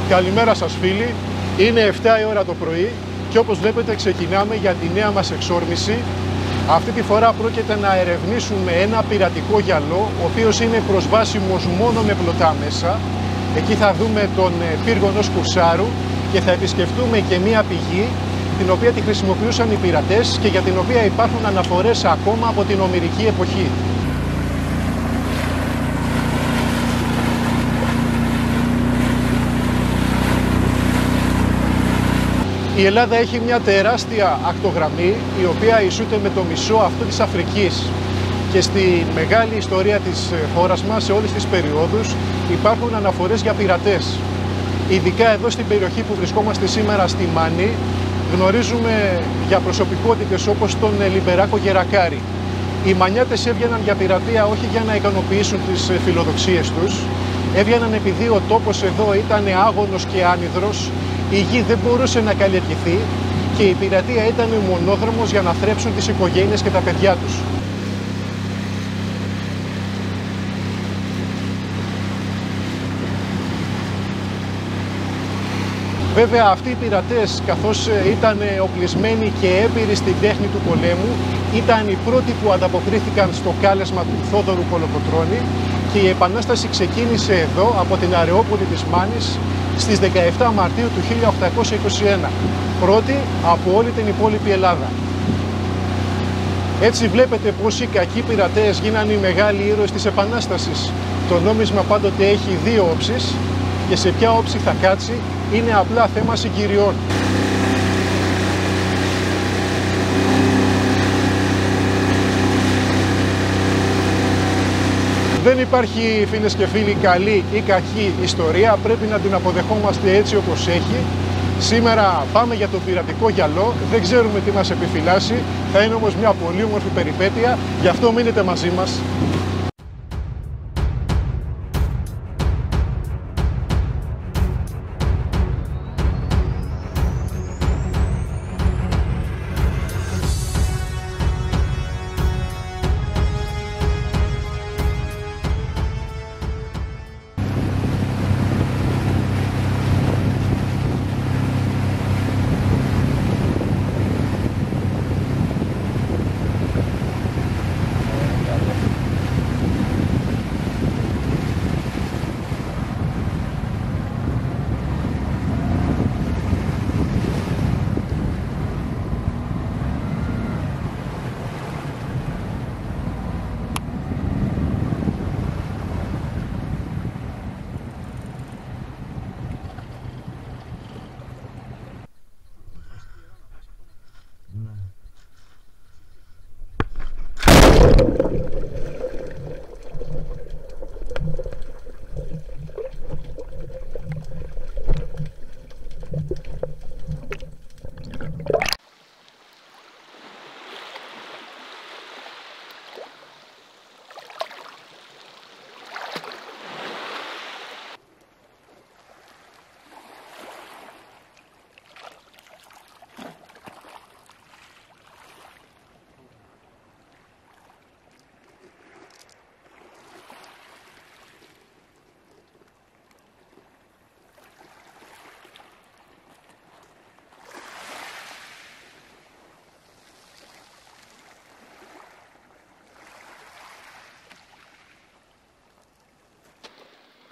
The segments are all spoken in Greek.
Καλημέρα σας φίλοι, είναι 7 η ώρα το πρωί και όπως βλέπετε ξεκινάμε για τη νέα μας εξόρμηση. Αυτή τη φορά πρόκειται να ερευνήσουμε ένα πειρατικό γυαλό, ο οποίος είναι προσβάσιμος μόνο με πλωτά μέσα. Εκεί θα δούμε τον πύργο ενός κουρσάρου και θα επισκεφτούμε και μία πηγή την οποία τη χρησιμοποιούσαν οι πειρατές και για την οποία υπάρχουν αναφορές ακόμα από την ομηρική εποχή. Η Ελλάδα έχει μια τεράστια ακτογραμμή η οποία ισούται με το μισό αυτό της Αφρικής και στη μεγάλη ιστορία της χώρας μας, σε όλες τις περιόδους, υπάρχουν αναφορές για πειρατές. Ειδικά εδώ στην περιοχή που βρισκόμαστε σήμερα, στη Μάνη, γνωρίζουμε για προσωπικότητες όπως τον Λιμπεράκο Γερακάρη. Οι Μανιάτες έβγαιναν για πειρατεία όχι για να ικανοποιήσουν τις φιλοδοξίες τους, έβγαιναν επειδή ο τόπος εδώ ήταν άγωνος και άνυδρος, η γη δεν μπορούσε να καλλιεργηθεί και η πειρατεία ήταν ο μονόδρομος για να θρέψουν τις οικογένειες και τα παιδιά τους. Βέβαια αυτοί οι πειρατές, καθώς ήταν οπλισμένοι και έμπειροι στην τέχνη του πολέμου, ήταν οι πρώτοι που ανταποκρίθηκαν στο κάλεσμα του Θόδωρου Κολοκοτρώνη και η Επανάσταση ξεκίνησε εδώ από την Αρεόπολη της Μάνης στις 17 Μαρτίου του 1821, πρώτη από όλη την υπόλοιπη Ελλάδα. Έτσι βλέπετε πως οι κακοί πειρατές γίνανε οι μεγάλοι ήρωες της Επανάστασης. Το νόμισμα πάντοτε έχει δύο όψεις και σε ποια όψη θα κάτσει είναι απλά θέμα συγκυριών. Δεν υπάρχει, φίλες και φίλοι, καλή ή κακή ιστορία, πρέπει να την αποδεχόμαστε έτσι όπως έχει. Σήμερα πάμε για το πειρατικό γυαλό, δεν ξέρουμε τι μας επιφυλάσσει, θα είναι όμως μια πολύ όμορφη περιπέτεια, γι' αυτό μείνετε μαζί μας.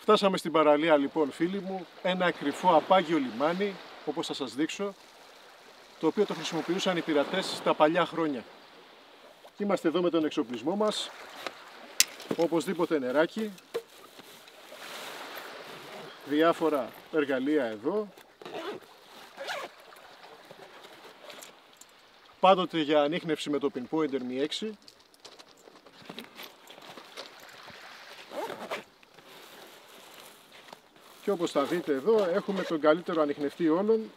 Φτάσαμε στην παραλία λοιπόν, φίλοι μου, ένα κρυφό απάγιο λιμάνι, όπως θα σας δείξω, το οποίο το χρησιμοποιούσαν οι πειρατές στα παλιά χρόνια. Είμαστε εδώ με τον εξοπλισμό μας, οπωσδήποτε νεράκι, διάφορα εργαλεία εδώ, πάντοτε για ανίχνευση με το pinpointer Mi 6. Και όπως θα δείτε εδώ έχουμε τον καλύτερο ανιχνευτή όλων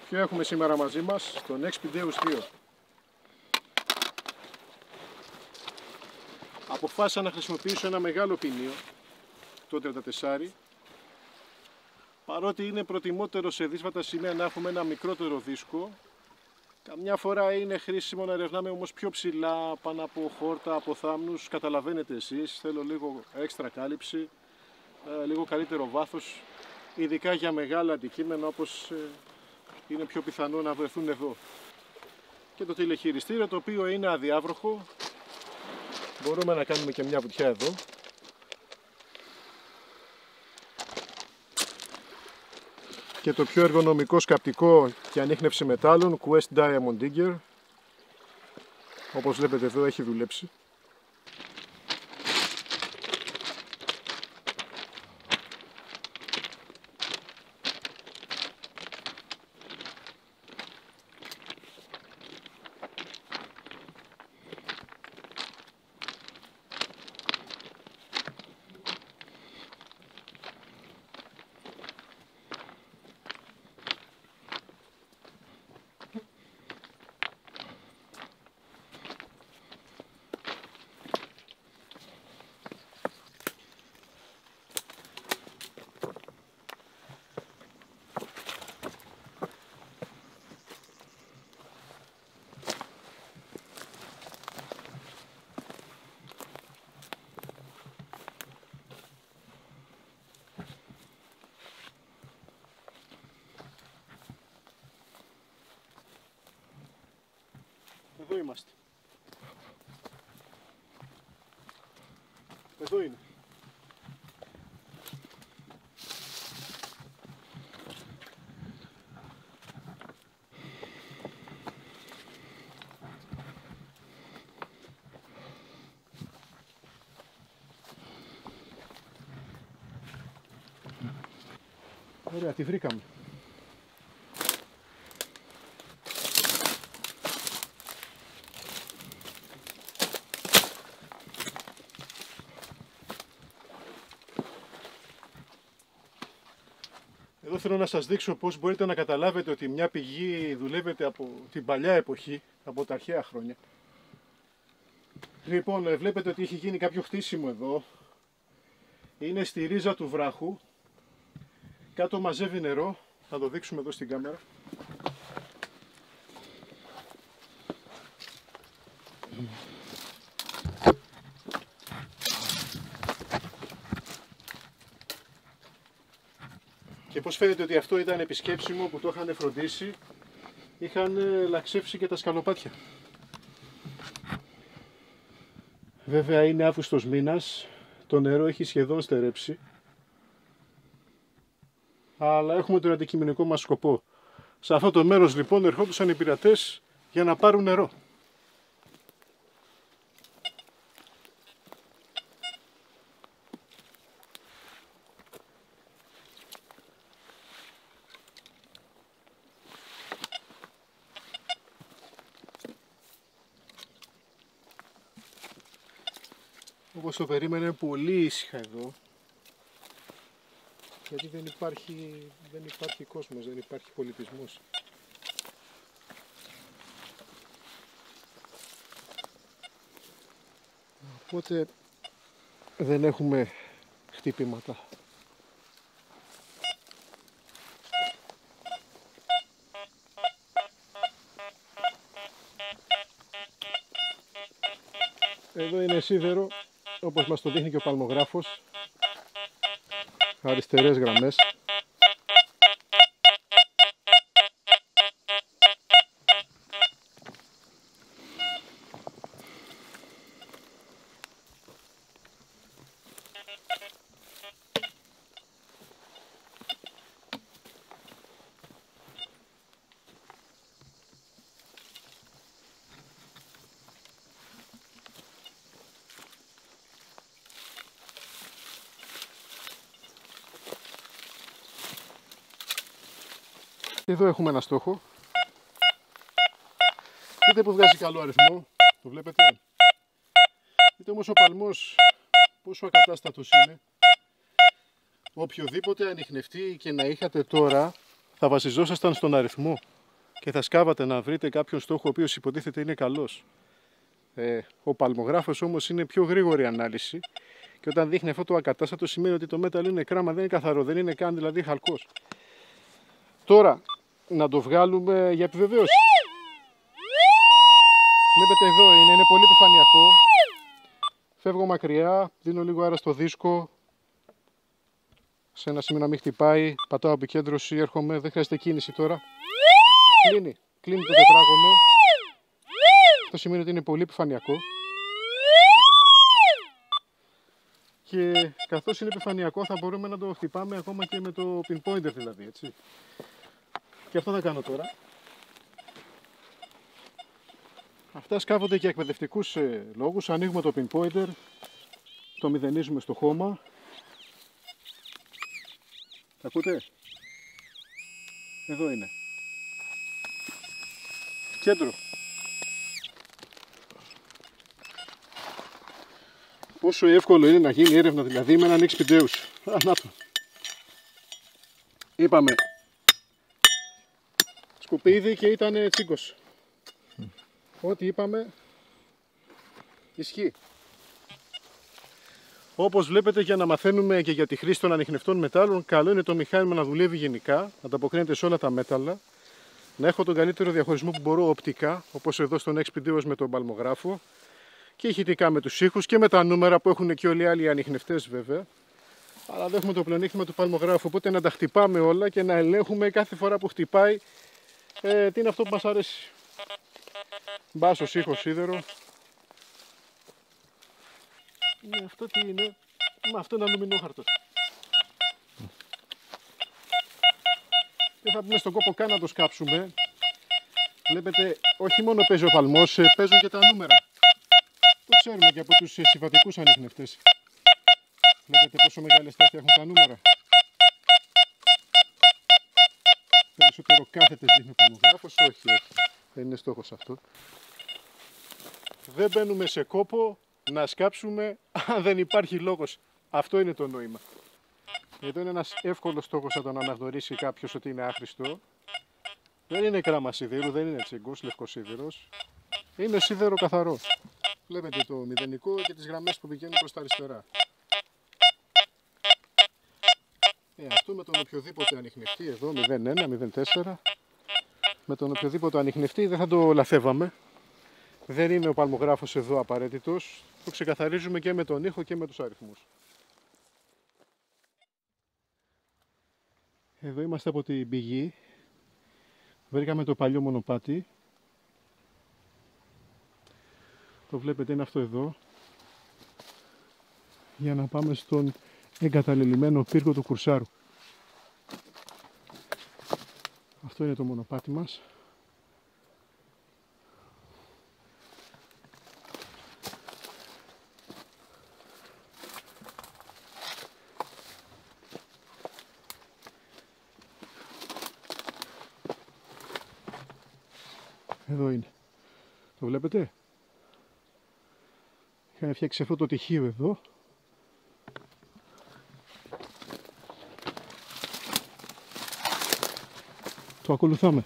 και έχουμε σήμερα μαζί μας τον Expideus 2. Αποφάσισα να χρησιμοποιήσω ένα μεγάλο ποινίο, το 34, παρότι είναι προτιμότερο σε δύσβατα σημεία να έχουμε ένα μικρότερο δίσκο. Καμιά φορά είναι χρήσιμο να ερευνάμε όμως πιο ψηλά, πάνω από χόρτα, από θάμνους. Καταλαβαίνετε εσείς, θέλω λίγο έξτρα κάλυψη, λίγο καλύτερο βάθος ειδικά για μεγάλα αντικείμενα όπως είναι πιο πιθανό να βρεθούν εδώ. Και το τηλεχειριστήριο, το οποίο είναι αδιάβροχο. Μπορούμε να κάνουμε και μια βουτιά εδώ. Και το πιο εργονομικό σκαπτικό και ανίχνευση μετάλλων, Quest Diamond Digger. Όπως βλέπετε εδώ έχει δουλέψει. Εδώ είμαστε. Εδώ είναι. Ωραία, τη βρήκαμε. Εδώ θέλω να σας δείξω πώς μπορείτε να καταλάβετε ότι μια πηγή δουλεύεται από την παλιά εποχή, από τα αρχαία χρόνια. Λοιπόν, βλέπετε ότι έχει γίνει κάποιο χτίσιμο εδώ. Είναι στη ρίζα του βράχου. Κάτω μαζεύει νερό. Θα το δείξουμε εδώ στην κάμερα. Και πώς φαίνεται ότι αυτό ήταν επισκέψιμο που το είχαν φροντίσει, είχαν λαξεύσει και τα σκαλοπάτια. Βέβαια είναι Αύγουστος μήνας, το νερό έχει σχεδόν στερέψει, αλλά έχουμε τον αντικειμενικό μας σκοπό. Σε αυτό το μέρος λοιπόν ερχόντουσαν οι πειρατές για να πάρουν νερό. Όπως το περίμενε, πολύ ήσυχα εδώ, γιατί δεν υπάρχει κόσμος, δεν υπάρχει πολιτισμός. Οπότε δεν έχουμε χτυπήματα. Εδώ είναι σίδερο, όπως μας το δείχνει και ο παλμογράφος, αριστερές γραμμές. Εδώ έχουμε ένα στόχο. Δείτε που βγάζει καλό αριθμό. Το βλέπετε. Δείτε όμως ο παλμός πόσο ακατάστατος είναι. Οποιοδήποτε ανιχνευτεί και να είχατε τώρα, θα βασιζόσασταν στον αριθμό και θα σκάβατε να βρείτε κάποιον στόχο ο οποίος υποτίθεται είναι καλός. Ο παλμογράφος όμως είναι πιο γρήγορη ανάλυση και όταν δείχνει αυτό το ακατάστατο σημαίνει ότι το μέταλλο είναι κράμα, δεν είναι καθαρό, δεν είναι καν δηλαδή χαλκός. Τώρα να το βγάλουμε για επιβεβαίωση. Βλέπετε εδώ είναι πολύ επιφανειακό. Φεύγω μακριά, δίνω λίγο αέρα στο δίσκο. σε ένα σημείο να μην χτυπάει. Πατάω επικέντρωση, έρχομαι, δεν χρειάζεται κίνηση τώρα. Κλείνει το τετράγωνο. Αυτό σημαίνει ότι είναι πολύ επιφανειακό. Και καθώς είναι επιφανειακό θα μπορούμε να το χτυπάμε ακόμα και με το pinpointer δηλαδή, έτσι. Και αυτό θα κάνω τώρα. Αυτά σκάβονται για εκπαιδευτικούς λόγους. Ανοίγουμε το pinpointer, το μηδενίζουμε στο χώμα. Τα ακούτε? Εδώ είναι. Κέντρο. Πόσο εύκολο είναι να γίνει έρευνα δηλαδή με έναν X5. Να το. Είπαμε. Σκουπίδι και ήταν τσίγκος. Ό,τι είπαμε ισχύει. Όπως βλέπετε, για να μαθαίνουμε και για τη χρήση των ανιχνευτών μετάλλων, καλό είναι το μηχάνημα να δουλεύει γενικά, να ανταποκρίνεται σε όλα τα μέταλλα, να έχω τον καλύτερο διαχωρισμό που μπορώ οπτικά, όπως εδώ στον X5 με τον παλμογράφο, και ηχητικά με τους ήχους και με τα νούμερα που έχουν και όλοι οι άλλοι ανιχνευτές βέβαια. Αλλά δεν έχουμε το πλεονέκτημα του παλμογράφου, οπότε να τα χτυπάμε όλα και να ελέγχουμε κάθε φορά που χτυπάει τι είναι αυτό που μας αρέσει. Μπάσος, ήχος, σίδερο. Αυτό τι είναι? Αυτό είναι αλουμινόχαρτος. Δεν θα πούμε στον κόπο καν να το σκάψουμε. Βλέπετε, όχι μόνο παίζει ο παλμός, παίζουν και τα νούμερα. Το ξέρουμε και από τους συμβατικούς ανιχνευτές. Βλέπετε πόσο μεγάλη στάθεια έχουν τα νούμερα. Περισσότερο κάθετες δείχνει ο παλμογράφος. Όχι, δεν είναι στόχος αυτό. Δεν μπαίνουμε σε κόπο να σκάψουμε αν δεν υπάρχει λόγος. Αυτό είναι το νόημα. Εδώ είναι ένας εύκολος στόχος να τον αναγνωρίσει κάποιος ότι είναι άχρηστο. Δεν είναι κράμα σιδήρου, δεν είναι τσιγκός, λευκός σίδηρος. Είναι σίδερο καθαρό. Βλέπετε το μηδενικό και τις γραμμές που πηγαίνουν προς τα αριστερά. Αυτό με τον οποιοδήποτε ανιχνευτή εδώ, 01, 04. Με τον οποιοδήποτε ανιχνευτή δεν θα το λαθεύαμε. Δεν είναι ο παλμογράφος εδώ απαραίτητος. Το ξεκαθαρίζουμε και με τον ήχο και με τους αριθμούς. Εδώ είμαστε από την πηγή. Βρήκαμε το παλιό μονοπάτι. Το βλέπετε, είναι αυτό εδώ. Για να πάμε στον εγκαταλελειμμένο πύργο του Κουρσάρου. Αυτό είναι το μονοπάτι μας. Εδώ είναι. Το βλέπετε? Είχαν φτιάξει αυτό το τυχείο εδώ. Το ακολουθάμε.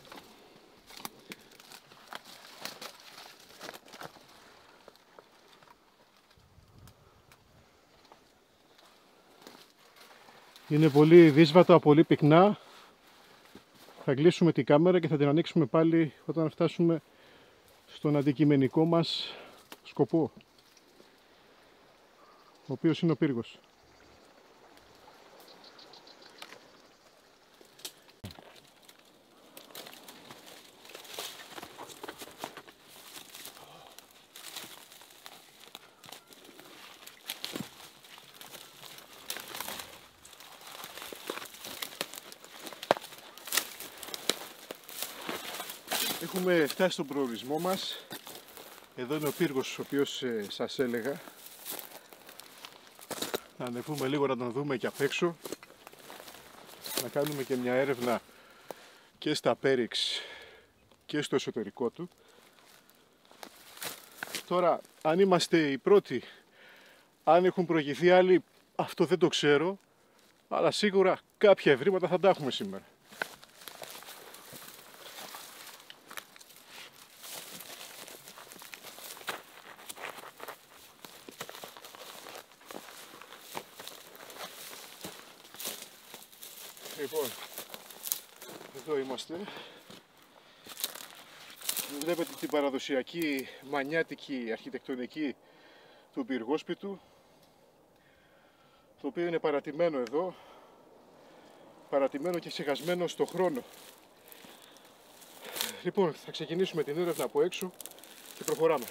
Είναι πολύ δύσβατα, πολύ πυκνά. Θα κλείσουμε την κάμερα και θα την ανοίξουμε πάλι όταν φτάσουμε στον αντικειμενικό μας σκοπό, ο οποίος είναι ο πύργος. Έχουμε φτάσει στον προορισμό μας. Εδώ είναι ο πύργος ο οποίος σας έλεγα. Θα ανεβούμε λίγο να τον δούμε και απ' έξω. Να κάνουμε και μια έρευνα και στα πέριξ και στο εσωτερικό του. Τώρα, αν είμαστε οι πρώτοι, αν έχουν προηγηθεί άλλοι, αυτό δεν το ξέρω. Αλλά σίγουρα κάποια ευρήματα θα τα έχουμε σήμερα. Λοιπόν, εδώ είμαστε. Βλέπετε την παραδοσιακή μανιάτικη αρχιτεκτονική του πυργόσπιτου, το οποίο είναι παρατημένο εδώ. παρατημένο και ξεχασμένο στο χρόνο. Λοιπόν, θα ξεκινήσουμε την έρευνα από έξω και προχωράμε.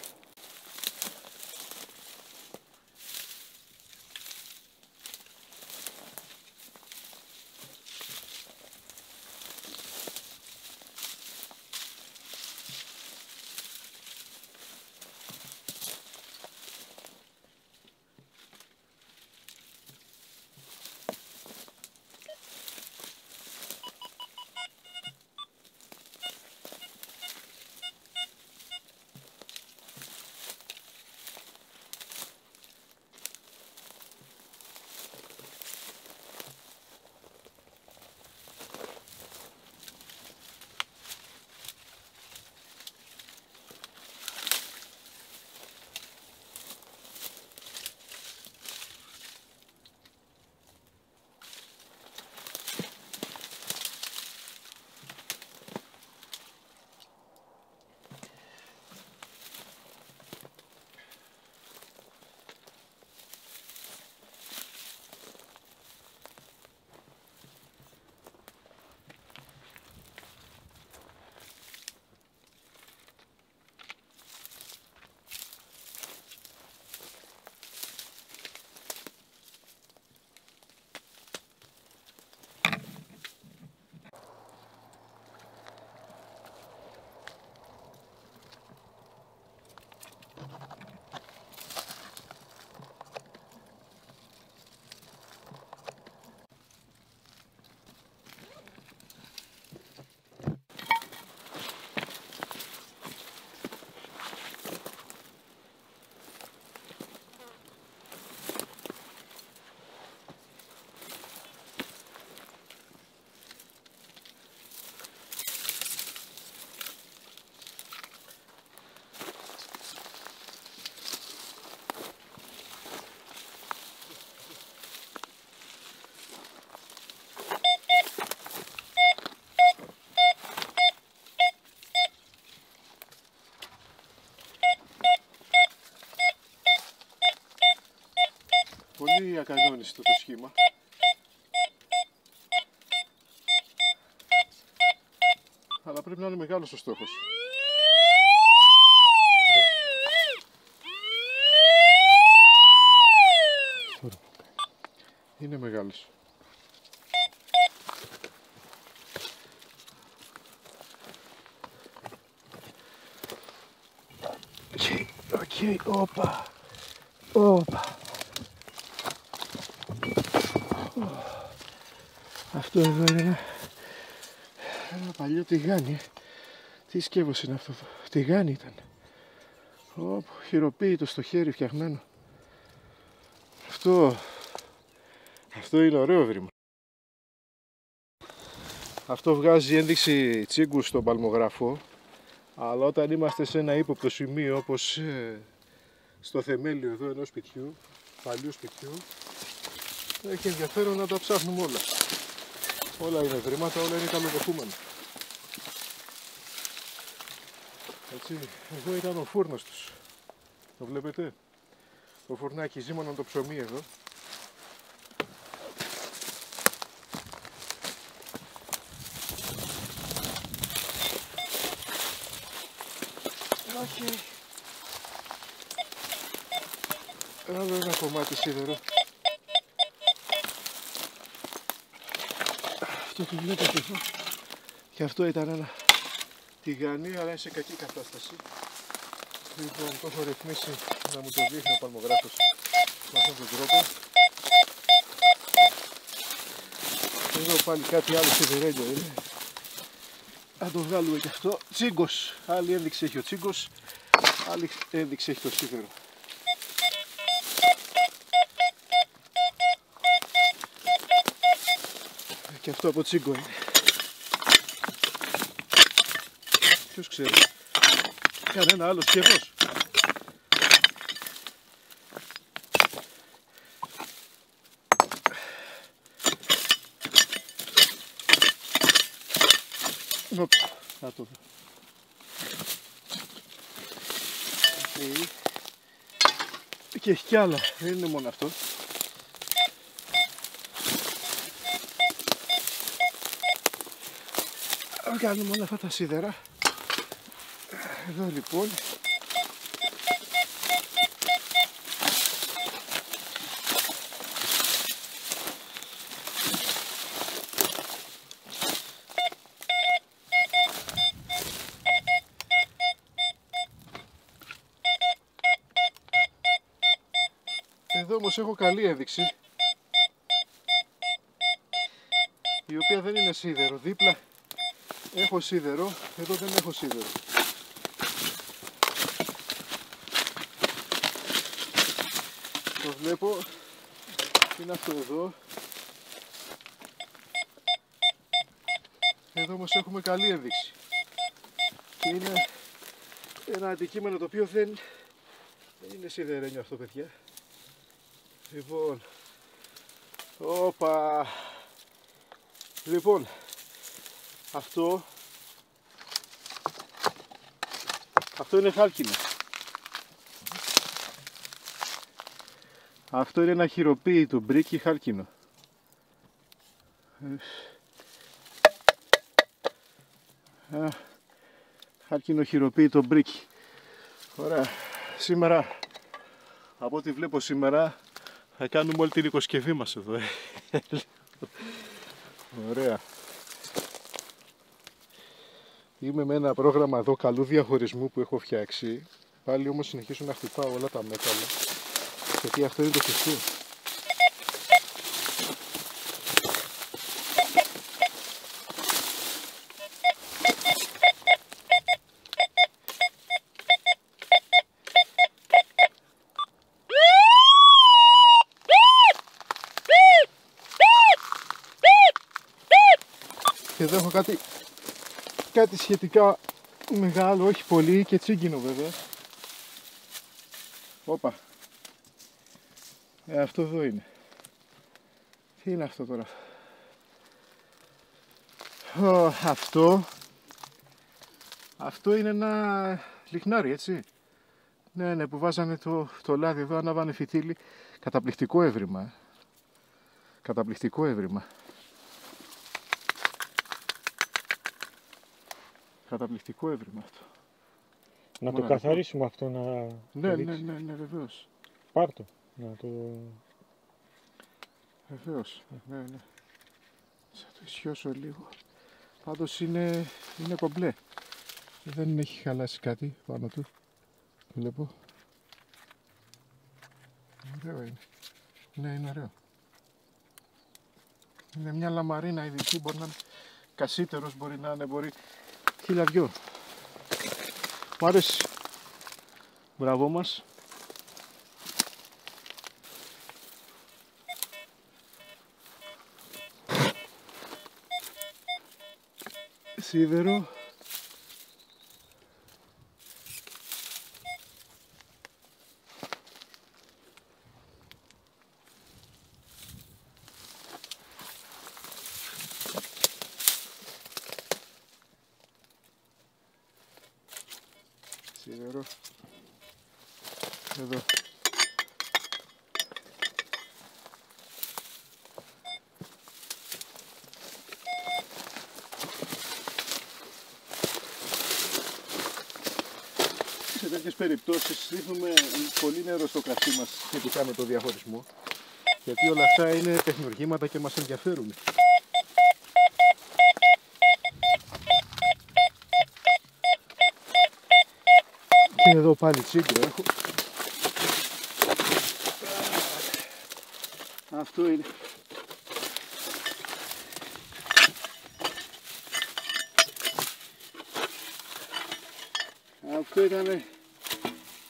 Πολύ ακανόνιστο το σχήμα. Αλλά πρέπει να είναι μεγάλος ο στόχος. Είναι μεγάλος. Οκ, όπα. Αυτό εδώ είναι ένα παλιό τηγάνι. Τι σκεύος είναι αυτό? Τηγάνι ήταν. Χειροποίητο στο χέρι φτιαγμένο. Αυτό είναι ωραίο βρήμα. Αυτό βγάζει ένδειξη τσίγκου στον παλμογράφο. Αλλά όταν είμαστε σε ένα ύποπτο σημείο, όπως στο θεμέλιο εδώ ενός σπιτιού, παλιού σπιτιού, έχει ενδιαφέρον να τα ψάχνουμε όλα. Όλα είναι βρήματα, όλα είναι καλοδεχούμενα. Έτσι, εδώ ήταν ο φούρνος τους. Το βλέπετε? Το φουρνάκι, ζύμωναν το ψωμί εδώ. Όχι. Άλλο ένα κομμάτι σίδερο. Αυτό το βλέπετε εδώ. Και αυτό ήταν ένα τηγάνι, αλλά είναι σε κακή κατάσταση. Λοιπόν, το έχω ρυθμίσει να μου το δείχνει ο παλμογράφος με αυτόν τον τρόπο. Εδώ πάλι κάτι άλλο σιδερένιο είναι. Να το βγάλουμε και αυτό. Τσίγκος. Άλλη ένδειξη έχει ο τσίγκος, άλλη ένδειξη έχει το σίδερο. Και αυτό από τσίγκο είναι. Ποιος ξέρει? Κανένα άλλο σκεύος? Να το δω. Και έχει κι άλλα, δεν είναι μόνο αυτό. βγάλουμε όλα αυτά τα σίδερα. Εδώ λοιπόν. Εδώ όμως έχω καλή ένδειξη, η οποία δεν είναι σίδερο. Δίπλα έχω σίδερο, εδώ δεν έχω σίδερο. Το βλέπω, είναι αυτό εδώ. Εδώ όμως έχουμε καλή ένδειξη. Και είναι ένα αντικείμενο το οποίο δεν είναι σιδερένιο αυτό, παιδιά. Λοιπόν, όπα. Λοιπόν, αυτό είναι χάλκινο. Αυτό είναι ένα χειροποίητο μπρίκι χάλκινο. Χάλκινο χειροποίητο μπρίκι. Ωραία. Σήμερα, από ό,τι βλέπω σήμερα, θα κάνουμε όλη την οικοσκευή μας εδώ. Ωραία. Είμαι με ένα πρόγραμμα εδώ καλού διαχωρισμού που έχω φτιάξει. Πάλι όμως συνεχίζω να χτυπάω όλα τα μέταλλα, γιατί αυτό είναι το σωστό. Και εδώ έχω κάτι σχετικά μεγάλο, όχι πολύ, και τσίγκινο βέβαια. Όπα. Αυτό εδώ είναι. Τι είναι αυτό τώρα? Αυτό είναι ένα λιχνάρι, έτσι. Ναι, που βάζανε το λάδι εδώ, ανάβανε φυτίλι. Καταπληκτικό έβριμα. Καταπληκτικό έβριμα. Καταπληκτικό έβριμα αυτό. Να το καθαρίσουμε αυτό, να Ναι, βεβαίως. Πάρ' το, να το... Βεβαίως, ναι. Θα το ισιώσω λίγο. Πάντως είναι κομπλέ. Δεν έχει χαλάσει κάτι πάνω του. Βλέπω. Ωραίο είναι. Ναι, είναι ωραίο. Είναι μια λαμαρίνα ειδική, μπορεί να είναι κασίτερος, μπορεί να είναι, μπορεί... Χίλια δυο. Μ' άρεσε. Μπράβο μας. Σίδερο. Σίδερο. Εδώ. Σε τέτοιες περιπτώσεις ρίχνουμε πολύ νερό στο κρασί μας σχετικά με το διαχωρισμό, γιατί όλα αυτά είναι τεχνουργήματα και μας ενδιαφέρουν. Και εδώ πάλι τσίγκο έχω. Αυτό είναι. Αυτό ήταν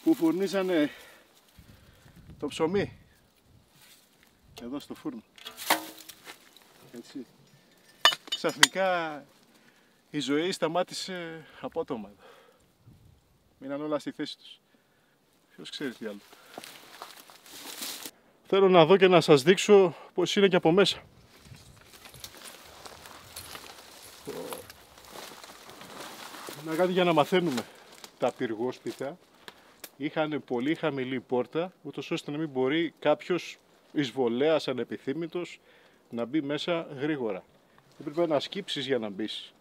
που φουρνίζανε το ψωμί εδώ στο φούρνο. Έτσι. Ξαφνικά η ζωή σταμάτησε απότομα. Μείναν όλα στη θέση τους. Ποιος ξέρει τι άλλο. Θέλω να δω και να σας δείξω πως είναι και από μέσα. Να κάτι για να μαθαίνουμε. Τα πυργόσπιτα είχαν πολύ χαμηλή πόρτα, ούτως ώστε να μην μπορεί κάποιος εισβολέας ανεπιθύμητος να μπει μέσα γρήγορα. Έπρεπε να σκύψεις για να μπεις.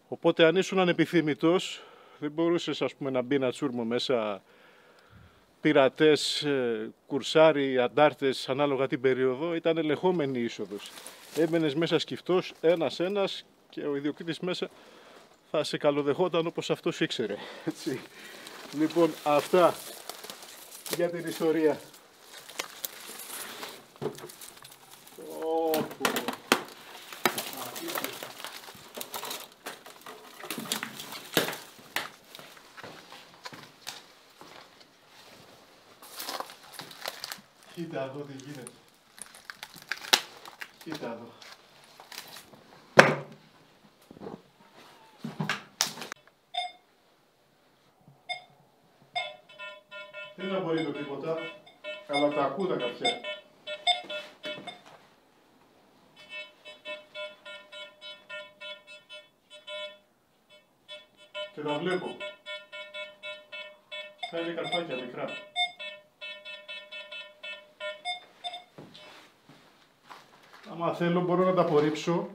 Οπότε αν ήσουν ανεπιθύμητος, δεν μπορούσες ας πούμε να μπει ένα τσούρμο μέσα, πειρατές, κουρσάρι, αντάρτες, ανάλογα την περίοδο, ήταν ελεγχόμενη η είσοδος. Έμπαινες μέσα σκυφτός, ένας-ένας και ο ιδιοκτήτης μέσα θα σε καλοδεχόταν όπως αυτός ήξερε. Έτσι. Λοιπόν, αυτά για την ιστορία. Κοίτα εδώ τι γίνεται. Κοίτα εδώ. Δεν απορρίπτω τίποτα, αλλά τα ακούω τα καρφιά. Και τα βλέπω. Θα είναι καρφάκια μικρά. Άμα θέλω μπορώ να τα απορρίψω,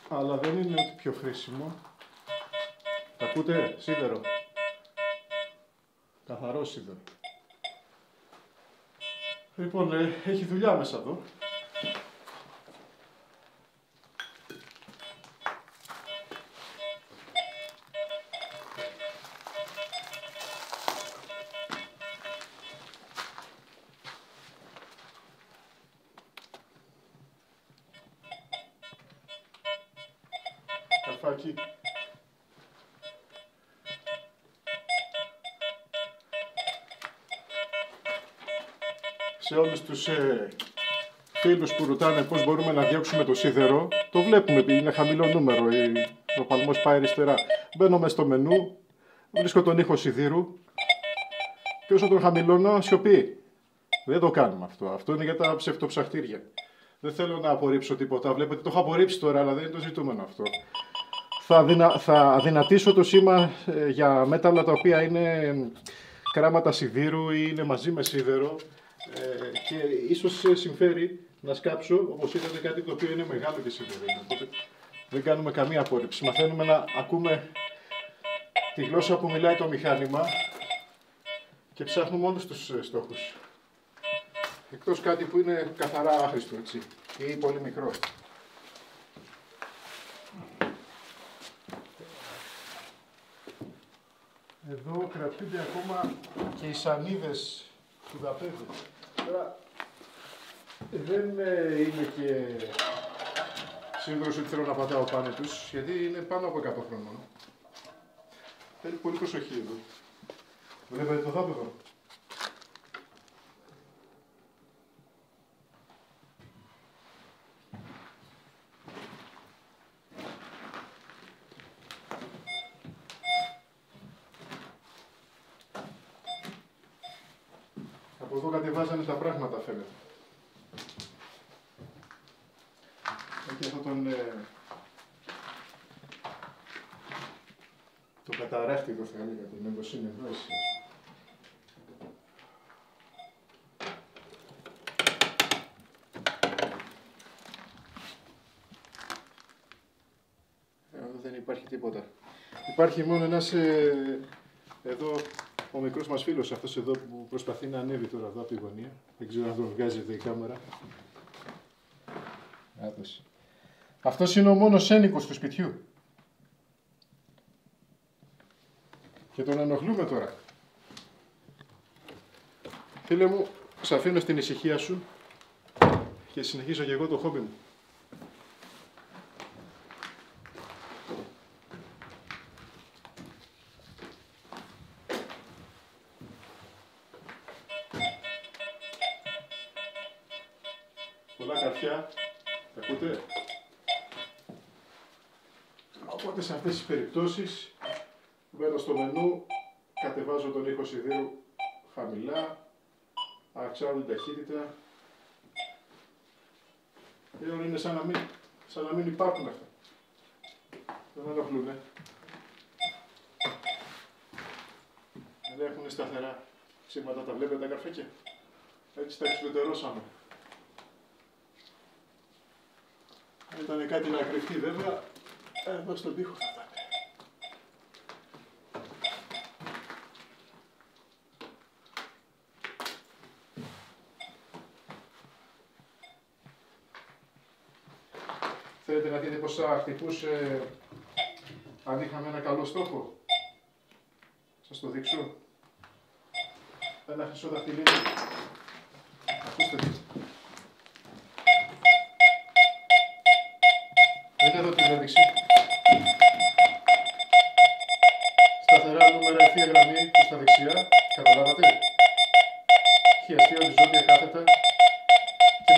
αλλά δεν είναι ό,τι πιο χρήσιμο. Τα ακούτε, σίδερο. Καθαρό σίδερο. Λοιπόν, έχει δουλειά μέσα εδώ. Καρφάκι. Σε όλους τους φίλους που ρωτάνε πώς μπορούμε να διώξουμε το σίδερο, το βλέπουμε, είναι χαμηλό νούμερο, ο παλμός πάει αριστερά. Μπαίνω μες στο μενού, βρίσκω τον ήχο σιδήρου και όσο τον χαμηλώνω σιωπή. Δεν το κάνουμε αυτό, αυτό είναι για τα ψευτοψαχτήρια. Δεν θέλω να απορρίψω τίποτα, βλέπετε το έχω απορρίψει τώρα, αλλά δεν είναι το ζητούμενο αυτό. Θα αδυνατήσω το σήμα για μέταλλα τα οποία είναι κράματα σιδήρου ή είναι μαζί με σίδερο και ίσως συμφέρει να σκάψω, όπως είδατε, κάτι το οποίο είναι μεγάλο και σιδερένιο. Οπότε δεν κάνουμε καμία απόρριψη. Μαθαίνουμε να ακούμε τη γλώσσα που μιλάει το μηχάνημα και ψάχνουμε όλους τους στόχους. Εκτός κάτι που είναι καθαρά άχρηστο, έτσι, ή πολύ μικρό. Εδώ κρατούνται ακόμα και οι σανίδες του δαπέδου. Τώρα δεν είμαι και σίγουρος ότι θέλω να πατάω πάνω τους, γιατί είναι πάνω από 100 χρονών. Θέλει πολύ προσοχή εδώ. Βλέπετε το δάπεδο. Από εδώ κατεβάζανε τα πράγματα, φαίνεται. Έχει αυτό το καταράχτητο, θα έλεγα, την εμποσύνη εδώ, εσύ. Εδώ δεν υπάρχει τίποτα. Υπάρχει μόνο ένας εδώ ο μικρός μας φίλος, αυτός εδώ που προσπαθεί να ανέβει τώρα εδώ από τη γωνία. Δεν ξέρω αν τον βγάζετε η κάμερα. Αυτός είναι ο μόνος ένοικος του σπιτιού. Και τον ενοχλούμε τώρα. Φίλε μου, σε αφήνω στην ησυχία σου και συνεχίζω και εγώ το χόμπι μου. Πολλά καρφιά, τα ακούτε? Οπότε σε αυτές τις περιπτώσεις μπαίνω στο μενού, κατεβάζω τον ήχο σιδήρου χαμηλά, αυξάνω την ταχύτητα. Πλέον είναι σαν να μην υπάρχουν αυτά. Δεν ενοχλούνε. Δεν έχουν σταθερά σήματα, τα βλέπετε τα καρφάκια. Έτσι τα εξουδετερώσαμε. Αν ήταν κάτι να κρυφτεί βέβαια, εδώ στον τοίχο θα ήταν. Θέλετε να δείτε πόσα χτυπούσε αν είχαμε ένα καλό στόχο. Σας το δείξω. Ένα χρυσό δαχτυλίδι. Ακούστε τι. Δείτε εδώ την έδειξη. Σταθερά νούμερα, ευθεία γραμμή προς τα δεξιά. Καταλάβατε. Χιαστή, οριζόντια, κάθετα. Και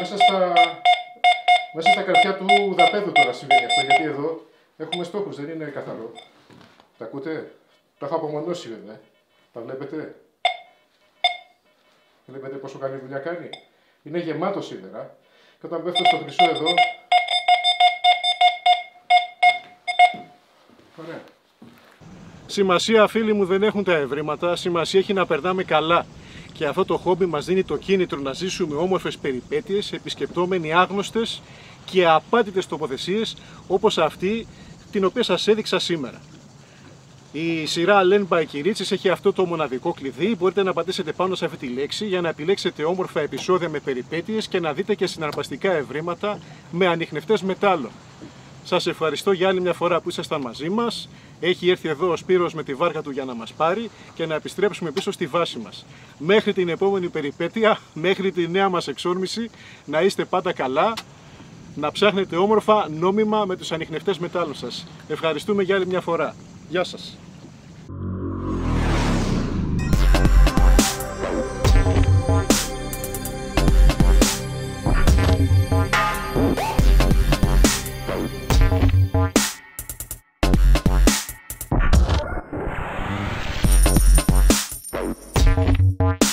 μέσα στα καρφιά του δαπέδου τώρα συμβαίνει αυτό. Γιατί εδώ έχουμε στόχους, δεν είναι καθαρό. Τα ακούτε. Τα έχω απομονώσει βέβαια. Τα βλέπετε. Βλέπετε πόσο καλή δουλειά κάνει. Είναι γεμάτο σίδερα. Και όταν πέφτω στο χρυσό εδώ. Ωραία. Σημασία, φίλοι μου, δεν έχουν τα ευρήματα. Σημασία έχει να περνάμε καλά. Και αυτό το χόμπι μας δίνει το κίνητρο να ζήσουμε όμορφες περιπέτειες, επισκεπτόμενοι άγνωστες και απάτητες τοποθεσίες όπως αυτή την οποία σας έδειξα σήμερα. Η σειρά Learn by Kyritsis έχει αυτό το μοναδικό κλειδί. Μπορείτε να πατήσετε πάνω σε αυτή τη λέξη για να επιλέξετε όμορφα επεισόδια με περιπέτειες και να δείτε και συναρπαστικά ευρήματα με ανιχνευτές μετάλλων. Σας ευχαριστώ για άλλη μια φορά που ήσασταν μαζί μας. Έχει έρθει εδώ ο Σπύρος με τη βάρκα του για να μας πάρει και να επιστρέψουμε πίσω στη βάση μας. Μέχρι την επόμενη περιπέτεια, μέχρι τη νέα μας εξόρμηση, να είστε πάντα καλά, να ψάχνετε όμορφα, νόμιμα με τους ανιχνευτές μετάλλων σας. Ευχαριστούμε για άλλη μια φορά. Γεια σας. Bye.